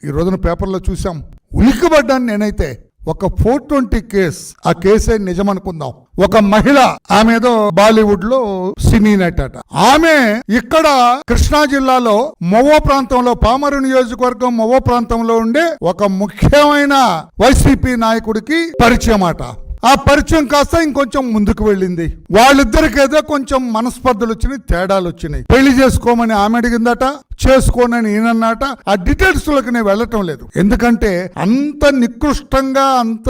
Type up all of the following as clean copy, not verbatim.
ఈ రోజున పేపర్లో చూసాం. ఉలిక్కిపడ్డాను నేనైతే. ఒక 420 కేస్, ఆ కేసే నిజం అనుకుందాం. ఒక మహిళ, ఆమె ఏదో బాలీవుడ్ లో సినీ నట. ఆమె ఇక్కడ కృష్ణా జిల్లాలో మొవ్వ ప్రాంతంలో, పామరు నియోజకవర్గం మొవ్వ ప్రాంతంలో ఉండే ఒక ముఖ్యమైన వైసీపీ నాయకుడికి పరిచయం అట. ఆ పరిచయం కాస్త ఇంకొంచెం ముందుకు వెళ్ళింది. వాళ్ళిద్దరికి ఏదో కొంచెం మనస్పర్ధలు వచ్చినాయి, తేడాలు వచ్చినాయి. పెళ్లి చేసుకోమని ఆమె అడిగిందట, చేసుకోనని ఈయనన్నట. ఆ డీటెయిల్స్ లోకి నేను వెళ్ళటం లేదు, ఎందుకంటే అంత నికృష్టంగా, అంత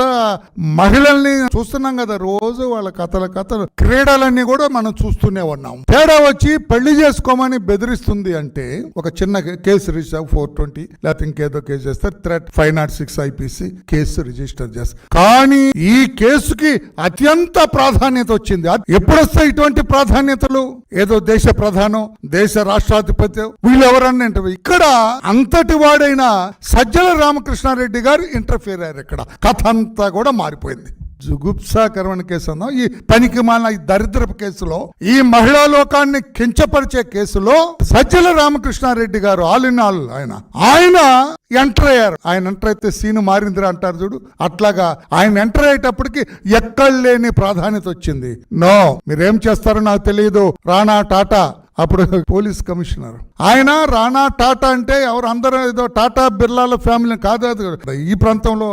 మహిళల్ని చూస్తున్నాం కదా రోజు. వాళ్ళ కథలు క్రీడలన్నీ కూడా మనం చూస్తూనే ఉన్నాం. తేడా వచ్చి పెళ్లి చేసుకోమని బెదిరిస్తుంది అంటే ఒక చిన్న కేసు రిజిస్టర్ 420, లేకపోతే ఇంకేదో కేసు చేస్తారు. థ్రెట్ 506 IPC కేసు రిజిస్టర్ చేస్తారు. కానీ ఈ కేసుకి అత్యంత ప్రాధాన్యత వచ్చింది. ఎప్పుడు వస్తాయి ఇటువంటి ప్రాధాన్యతలు? ఏదో దేశ ప్రధానం, దేశ రాష్ట్రాధిపతి, వీళ్ళెవరన్నా ఇక్కడ అంతటి వాడైన సజ్జల రామకృష్ణారెడ్డి గారు ఇంటర్ఫియర్ అయ్యారు. ఇక్కడ కథ అంతా కూడా మారిపోయింది. జుగుప్సాకరమైన కేసు అన్నా, ఈ పనికి మాలిన ఈ దరిద్రపు కేసులో, ఈ మహిళా లోకాన్ని కించపరిచే కేసులో సజ్జల రామకృష్ణారెడ్డి గారు ఆల్ ఇన్ ఆల్ ఆయన ఎంటర్ అయ్యారు. ఆయన ఎంటర్ అయితే సీను మారిందిరా అంటారు చూడు, అట్లాగా ఆయన ఎంటర్ అయ్యేటప్పటికి ఎక్కడ లేని ప్రాధాన్యత వచ్చింది. నో, మీరేం చేస్తారో నాకు తెలియదు. రాణా టాటా అప్పుడు పోలీస్ కమిషనర్, ఆయన రాణా టాటా అంటే ఎవరు, అందరూ ఏదో టాటా బిర్లాల ఫ్యామిలీ కాదు, ఈ ప్రాంతంలో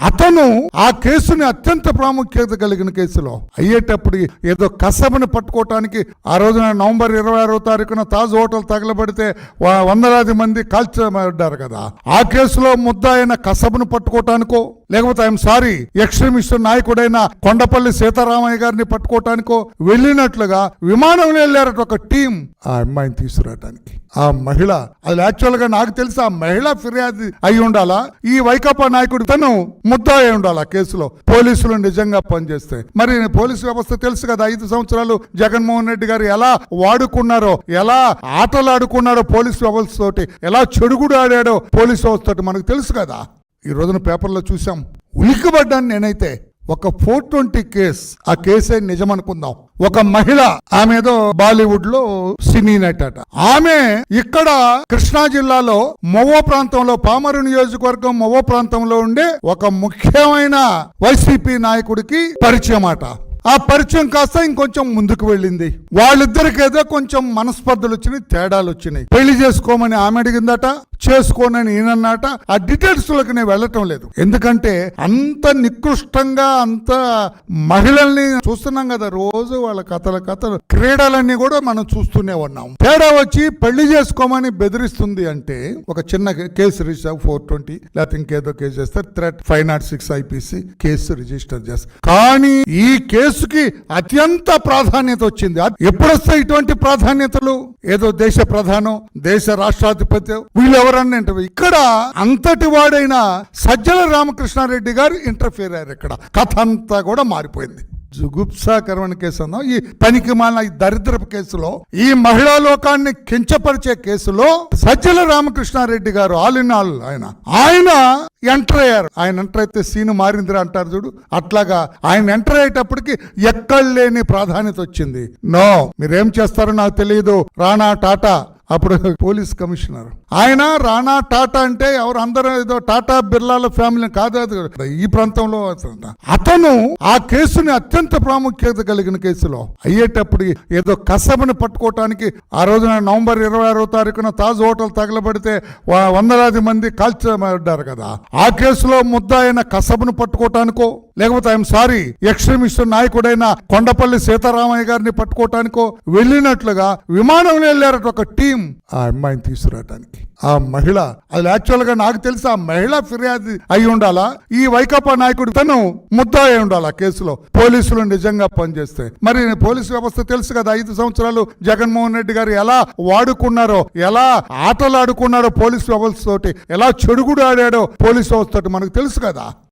అతను ఆ కేసుని అత్యంత ప్రాముఖ్యత కలిగిన కేసులో అయ్యేటప్పుడు ఏదో కసబని పట్టుకోవటానికి ఆ రోజున నవంబర్ 26వ తారీఖున తాజ్ హోటల్ తగలబడితే వందలాది మంది కాల్చబడ్డారు కదా. ఆ కేసులో ముద్దాయిన కసబను పట్టుకోవటానికో, లేకపోతే ఐఎమ్ సారీ ఎక్స్ట్రీమిస్ట్ నాయకుడైన కొండపల్లి సీతారామయ్య గారిని పట్టుకోవటానికో వెళ్ళినట్లుగా విమానంలో వెళ్ళారట ఒక టీం ఆ అమ్మాయిని తీసుకురావడానికి. ఆ మహిళ, అది యాక్చువల్ గా నాకు తెలిసి ఆ మహిళ ఫిర్యాదు అయి ఉండాలా, ఈ వైకాపా నాయకుడు తను ముద్దాయి ఉండాలా కేసులో. పోలీసులు నిజంగా పనిచేస్తే మరి పోలీసు వ్యవస్థ తెలుసు కదా, 5 సంవత్సరాలు జగన్మోహన్ రెడ్డి గారు ఎలా వాడుకున్నారో, ఎలా ఆటలు ఆడుకున్నారో పోలీసు వ్యవస్థ తోటి, ఎలా చెడుగుడు ఆడాడో పోలీసు వ్యవస్థ తోటి మనకు తెలుసు కదా. ఈ రోజున పేపర్లో చూసాం. ఉలిక్కిపడ్డాను నేనైతే. ఒక 420 కేస్, ఆ కేసే నిజం అనుకుందాం. ఒక మహిళ, ఆమె ఏదో బాలీవుడ్ లో సినీ నట. ఆమె ఇక్కడ కృష్ణా జిల్లాలో మొవ్వ ప్రాంతంలో, పామరు నియోజకవర్గం మొవ్వ ప్రాంతంలో ఉండే ఒక ముఖ్యమైన వైసీపీ నాయకుడికి పరిచయం అట. ఆ పరిచయం కాస్త ఇంకొంచెం ముందుకు వెళ్ళింది. వాళ్ళిద్దరికి ఏదో కొంచెం మనస్పర్ధలు వచ్చినాయి, తేడాలు వచ్చినాయి. పెళ్లి చేసుకోమని ఆమె అడిగిందట, చేసుకోనని ఈయనన్నట. ఆ డీటెయిల్స్ లోకి నేను వెళ్ళటం లేదు, ఎందుకంటే అంత నికృష్టంగా, అంత మహిళల్ని చూస్తున్నాం కదా రోజు. వాళ్ళ కథలు క్రీడలన్నీ కూడా మనం చూస్తూనే ఉన్నాం. తేడా వచ్చి పెళ్లి చేసుకోమని బెదిరిస్తుంది అంటే ఒక చిన్న కేసు రిజిస్టర్ 420, లేకపోతే ఇంకేదో కేసు చేస్తారు. థ్రెట్ 506 IPC కేసు రిజిస్టర్ చేస్తారు. కానీ ఈ కేసుకి అత్యంత ప్రాధాన్యత వచ్చింది. ఎప్పుడు వస్తాయి ఇటువంటి ప్రాధాన్యతలు? ఏదో దేశ ప్రధానం, దేశ రాష్ట్రాధిపతి, వీళ్ళెవరన్నా ఇక్కడ అంతటి వాడైన సజ్జల రామకృష్ణారెడ్డి గారు ఇంటర్ఫియర్ అయ్యారు. ఇక్కడ కథ అంతా కూడా మారిపోయింది. జుగుప్సాకరమైన కేసు అన్నా, ఈ పనికి మాలిన ఈ దరిద్రపు కేసులో, ఈ మహిళా లోకాన్ని కించపరిచే కేసులో సజ్జల రామకృష్ణారెడ్డి గారు ఆల్ ఇన్ ఆల్ ఆయన ఎంటర్ అయ్యారు. ఆయన ఎంటర్ అయితే సీను మారిందిరా అంటారు చూడు, అట్లాగా ఆయన ఎంటర్ అయ్యేటప్పటికి ఎక్కడ లేని ప్రాధాన్యత వచ్చింది. నో, మీరేం చేస్తారో నాకు తెలియదు. రాణా టాటా అప్పుడు పోలీస్ కమిషనర్, ఆయన రాణా టాటా అంటే ఎవరు, అందరూ ఏదో టాటా బిర్లాల ఫ్యామిలీ కాదు, ఈ ప్రాంతంలో అతను ఆ కేసుని అత్యంత ప్రాముఖ్యత కలిగిన కేసులో అయ్యేటప్పుడు ఏదో కసబని పట్టుకోవటానికి ఆ రోజున నవంబర్ 26వ తారీఖున తాజ్ హోటల్ తగలబడితే వందలాది మంది కాల్చబడ్డారు కదా. ఆ కేసులో ముద్దాయిన కసబను పట్టుకోవటానికో, లేకపోతే ఐఎమ్ సారీ ఎక్స్ట్రీమిస్ట్ నాయకుడైన కొండపల్లి సీతారామయ్య గారిని పట్టుకోవటానికో వెళ్ళినట్లుగా విమానంలో వెళ్ళారట ఒక టీం ఆ అమ్మాయిని తీసుకురావడానికి. ఆ మహిళ, అది యాక్చువల్ గా నాకు తెలిసి ఆ మహిళ ఫిర్యాదు అయి ఉండాలా, ఈ వైకాపా నాయకుడు తను ముద్దాయి ఉండాలా కేసులో. పోలీసులు నిజంగా పనిచేస్తే మరి పోలీసు వ్యవస్థ తెలుసు కదా, 5 సంవత్సరాలు జగన్మోహన్ రెడ్డి గారు ఎలా వాడుకున్నారో, ఎలా ఆటలు ఆడుకున్నారో పోలీసు వ్యవస్థ తోటి, ఎలా చెడుగుడు ఆడాడో పోలీసు వ్యవస్థ తోటి మనకు తెలుసు కదా.